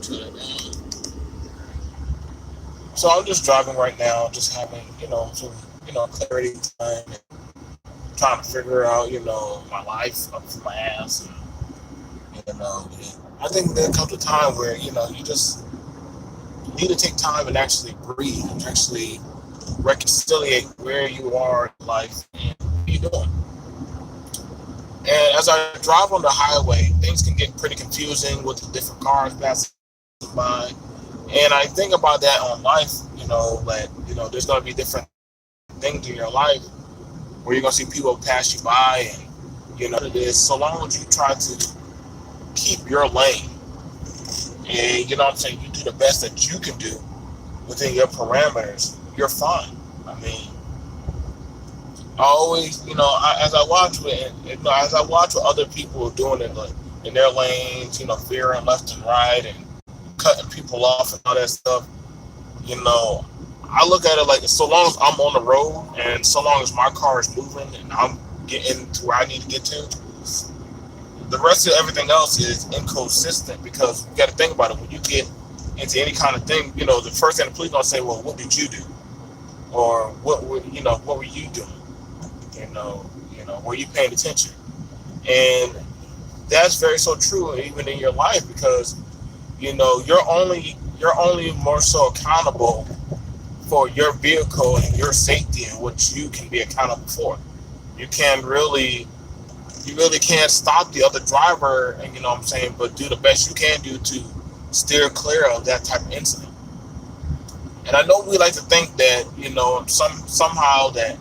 into it. So I'm just driving right now, just having, some, clarity time and trying to figure out, my life up to my ass. And I think there comes a time where, you just need to take time and actually breathe and actually reconciliate where you are in life and what you're doing. And as I drive on the highway, things can get pretty confusing with the different cars passing by. And I think about that on life, that, there's going to be different things in your life where you're going to see people pass you by and, it is. So long as you try to keep your lane and, you do the best that you can do within your parameters, you're fine. I mean, I always, as I watch as I watch what other people are doing in their lanes, veering left and right and cutting people off and all that stuff, I look at it like so long as I'm on the road and so long as my car is moving and I'm getting to where I need to get to, the rest of everything else is inconsistent because you got to think about it. When you get into any kind of thing, the first thing the police gonna say, well, what did you do? Or what were you doing? Were you paying attention? And that's very so true even in your life because, you're only more so accountable for your vehicle and your safety and what you can be accountable for. You can't really you really can't stop the other driver and but do the best you can do to steer clear of that type of incident. And I know we like to think that, somehow that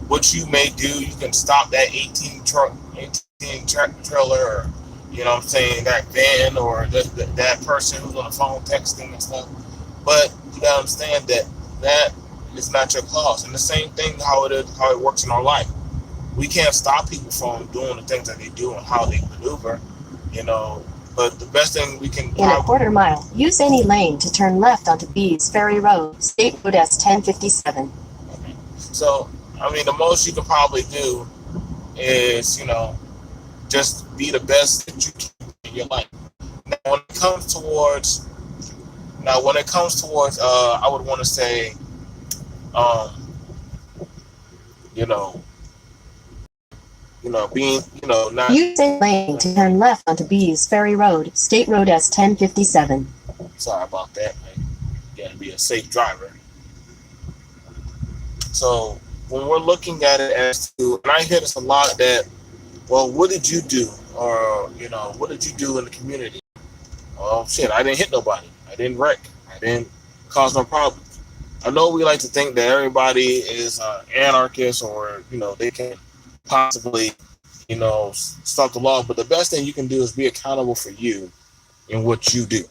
what you may do, you can stop that 18 trailer or, that van or that person who's on the phone texting and stuff. But you gotta understand that that is not your cause. And the same thing how it works in our life. We can't stop people from doing the things that they do and how they maneuver, you know. But the best thing we can In a quarter mile, use any lane to turn left onto Bees Ferry Road, State Road S 1057. Okay. So, the most you can probably do is, just be the best that you can in your life. When it comes towards, I would want to say, um, you know, being, not. Use any lane to turn left onto Bees Ferry Road, State Road S 1057. Sorry about that, man. You gotta be a safe driver. So when we're looking at it as to, and I hear this a lot that, well, what did you do, or what did you do in the community? Well, shit, I didn't hit nobody. I didn't wreck. I didn't cause no problems. I know we like to think that everybody is anarchist or, they can possibly, stop the law. But the best thing you can do is be accountable for you and what you do.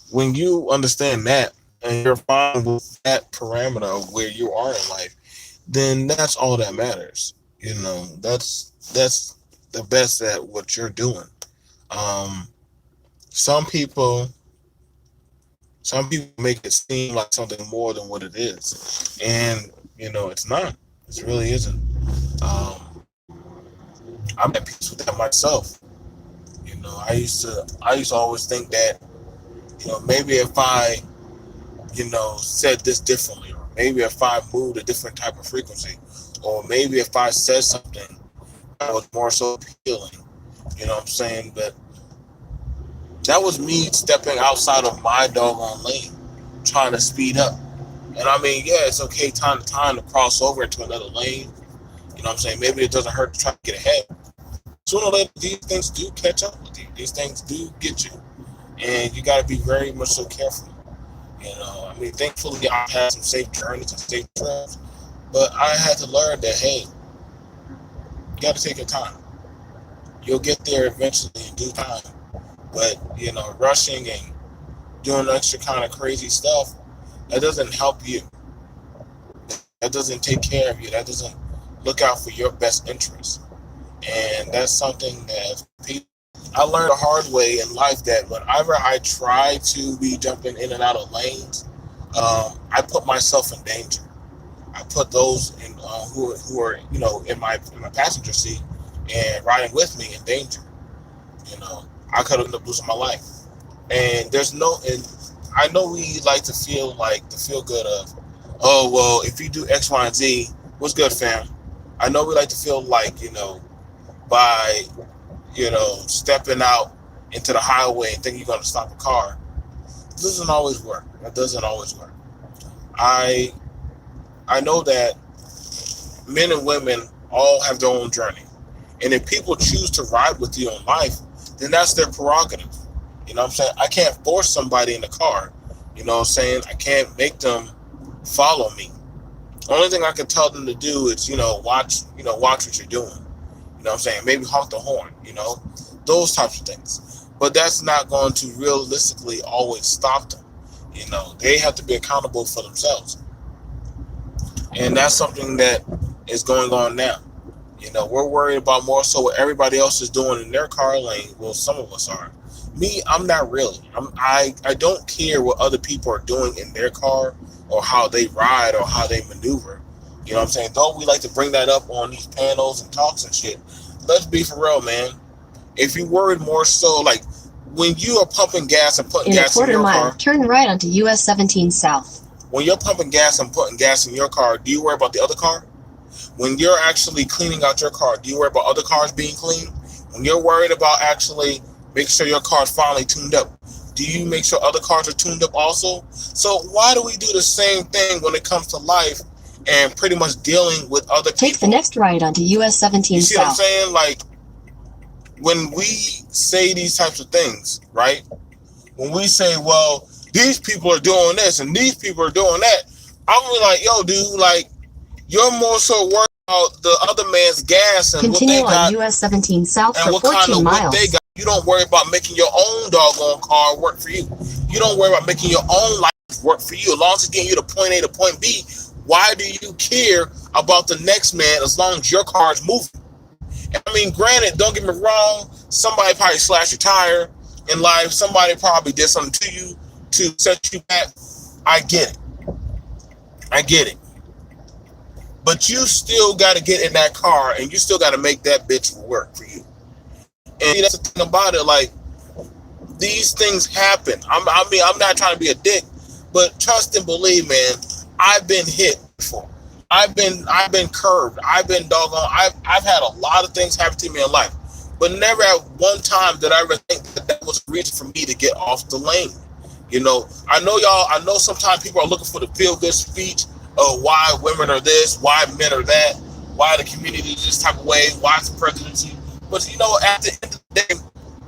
When you understand that and you're fine with that parameter of where you are in life, then that's all that matters. That's the best at what you're doing. Um, some people Some people make it seem like something more than what it is, and it's not. It really isn't. Um, I'm at peace with that myself. I used to always think that maybe if I said this differently, or maybe if I moved a different type of frequency, or maybe if I said something that was more so appealing, what I'm saying? But that was me stepping outside of my doggone lane, trying to speed up. And yeah, it's okay time to time to cross over into another lane. What I'm saying? Maybe it doesn't hurt to try to get ahead. Sooner or later, these things do catch up with you. These things do get you. And you got to be very much so careful. Thankfully, I had some safe journeys and safe trips. But I had to learn that, hey, you got to take your time. You'll get there eventually in due time. But, rushing and doing extra kind of crazy stuff, that doesn't help you. That doesn't take care of you. That doesn't look out for your best interests. And that's something that I learned the hard way in life, that whenever I try to be jumping in and out of lanes, I put myself in danger. I put those in who are in my passenger seat and riding with me in danger. I could have ended up losing my life. And and I know we like to feel like the feel good of, oh, well, if you do X, Y, and Z, what's good, fam? I know we like to feel like, by, stepping out into the highway and thinking you're going to stop a car. It doesn't always work. That doesn't always work. I know that men and women all have their own journey. And if people choose to ride with you in life, then that's their prerogative. You know what I'm saying? I can't force somebody in the car. You know what I'm saying? I can't make them follow me. The only thing I can tell them to do is, watch what you're doing. You know what I'm saying? Maybe honk the horn, those types of things. But that's not going to realistically always stop them. They have to be accountable for themselves. And that's something that is going on now. We're worried about more so what everybody else is doing in their car lane. Well, some of us are. Me, I'm not really. I don't care what other people are doing in their car or how they ride or how they maneuver. You know what I'm saying? Though we like to bring that up on these panels and talks and shit, let's be for real, man. If you worried more so, like when you are pumping gas and putting gas in your car. In a quarter mile, turn right onto US 17 South. When you're pumping gas and putting gas in your car, do you worry about the other car? When you're actually cleaning out your car, do you worry about other cars being clean? When you're worried about actually making sure your car's finally tuned up, do you make sure other cars are tuned up also? So why do we do the same thing when it comes to life and pretty much dealing with other people? Take the next right onto US 17 You see South. what I'm saying? Like, when we say these types of things, right? When we say, well, these people are doing this and these people are doing that, I'm really like, yo, dude, like, you're more so worried about the other man's gas and Continue what they got. Continue on US 17 South and for what 14 kind of miles. What they got. You don't worry about making your own doggone car work for you. You don't worry about making your own life work for you. As long as it's getting you to point A to point B, why do you care about the next man as long as your car is moving? And I mean, granted, don't get me wrong, somebody probably slashed your tire in life. Somebody probably did something to you to set you back. I get it. But you still got to get in that car and you still got to make that bitch work for you. And that's the thing about it. Like, these things happen. I'm not trying to be a dick, but trust and believe, man. I've been hit before. I've been curved. I've been doggone. I've had a lot of things happen to me in life, but never at one time did I ever think that was a reason for me to get off the lane. I know sometimes people are looking for the feel good speech of why women are this, why men are that, why the community is this type of way, why it's the presidency. But at the end of the day,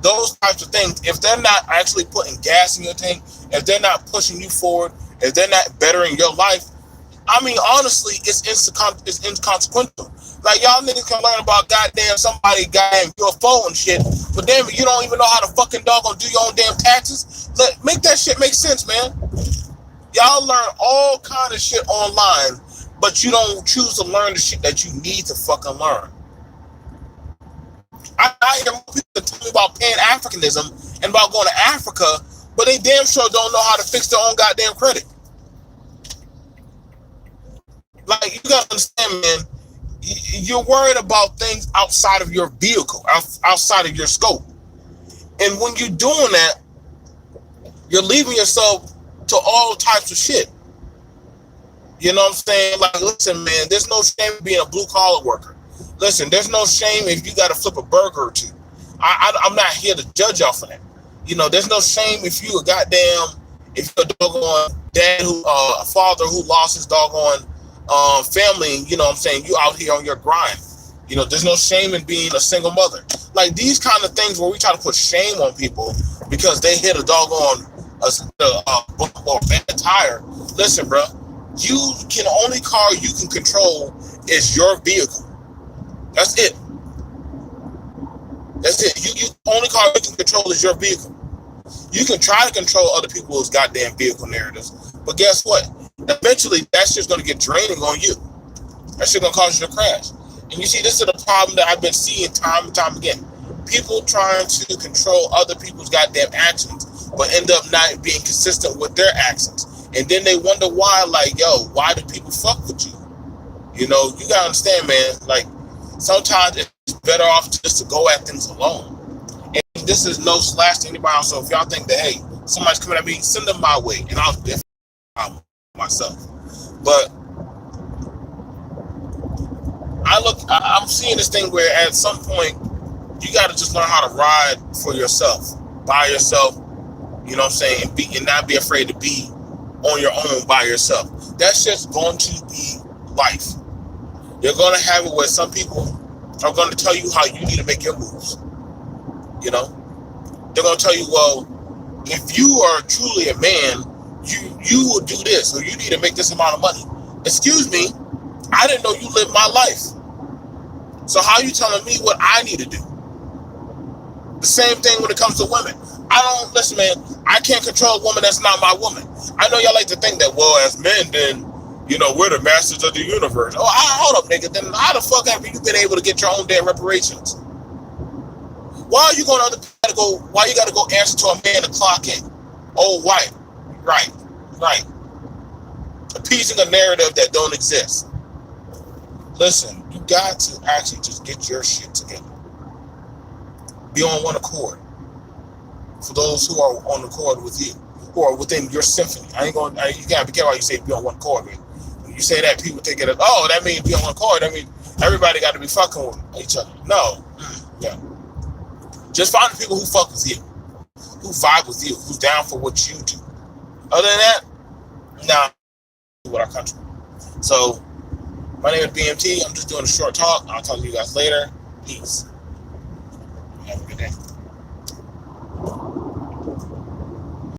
those types of things, if they're not actually putting gas in your tank, if they're not pushing you forward, if they're not bettering your life, I mean, honestly, it's inconsequential. Like, y'all niggas can learn about somebody goddamn UFO and shit, but damn it, you don't even know how to fucking doggone do your own damn taxes. Make that shit make sense, man. Y'all learn all kind of shit online, but you don't choose to learn the shit that you need to fucking learn. I hear people tell me about Pan-Africanism and about going to Africa, but they damn sure don't know how to fix their own goddamn credit. Like, you gotta understand, man, you're worried about things outside of your vehicle, outside of your scope. And when you're doing that, you're leaving yourself to all types of shit. You know what I'm saying? Like, listen, man, there's no shame in being a blue-collar worker. Listen, there's no shame if you got to flip a burger or two. I'm not here to judge y'all for that. There's no shame if you're a doggone dad a father who lost his doggone family, you know what I'm saying, you out here on your grind. There's no shame in being a single mother. Like, these kind of things where we try to put shame on people because they hit a doggone or bad tire. Listen, bro, only car you can control is your vehicle. That's it. You only car you can control is your vehicle. You can try to control other people's goddamn vehicle narratives, but guess what? Eventually, that shit's going to get draining on you. That shit's going to cause you to crash. And you see, this is the problem that I've been seeing time and time again. People trying to control other people's goddamn actions, but end up not being consistent with their actions. And then they wonder why, like, yo, why do people fuck with you? You got to understand, man, like, sometimes it's better off just to go at things alone. And this is no slash to anybody else. So if y'all think that, hey, somebody's coming at me, send them my way, and I'll definitely myself. But I'm seeing this thing where at some point you got to just learn how to ride for yourself, by yourself. You know what I'm saying? And not be afraid to be on your own by yourself. That's just going to be life. You're going to have it where some people are going to tell you how you need to make your moves. You know, they're going to tell you, well, if you are truly a man, you will do this, or you need to make this amount of money. Excuse me, I didn't know you lived my life. So how are you telling me what I need to do? The same thing when it comes to women. Listen, man, I can't control a woman that's not my woman. I know y'all like to think that, well, as men, then, you know, we're the masters of the universe. Oh, hold up, nigga. Then how the fuck have you been able to get your own damn reparations? Why are you going to why you got to go answer to a man to clock in? Oh, white. Right. Appeasing a narrative that don't exist. Listen, you got to actually just get your shit together. Be on one accord. For those who are on accord with you, who are within your symphony. You gotta be careful how you say be on one accord. When you say that, people take it as, oh, that means be on one accord. That means everybody got to be fucking with each other. No. Yeah. Just find the people who fuck with you, who vibe with you, who's down for what you do. Other than that, nah, with our country. So, my name is BMT. I'm just doing a short talk. I'll talk to you guys later. Peace. Have a good day.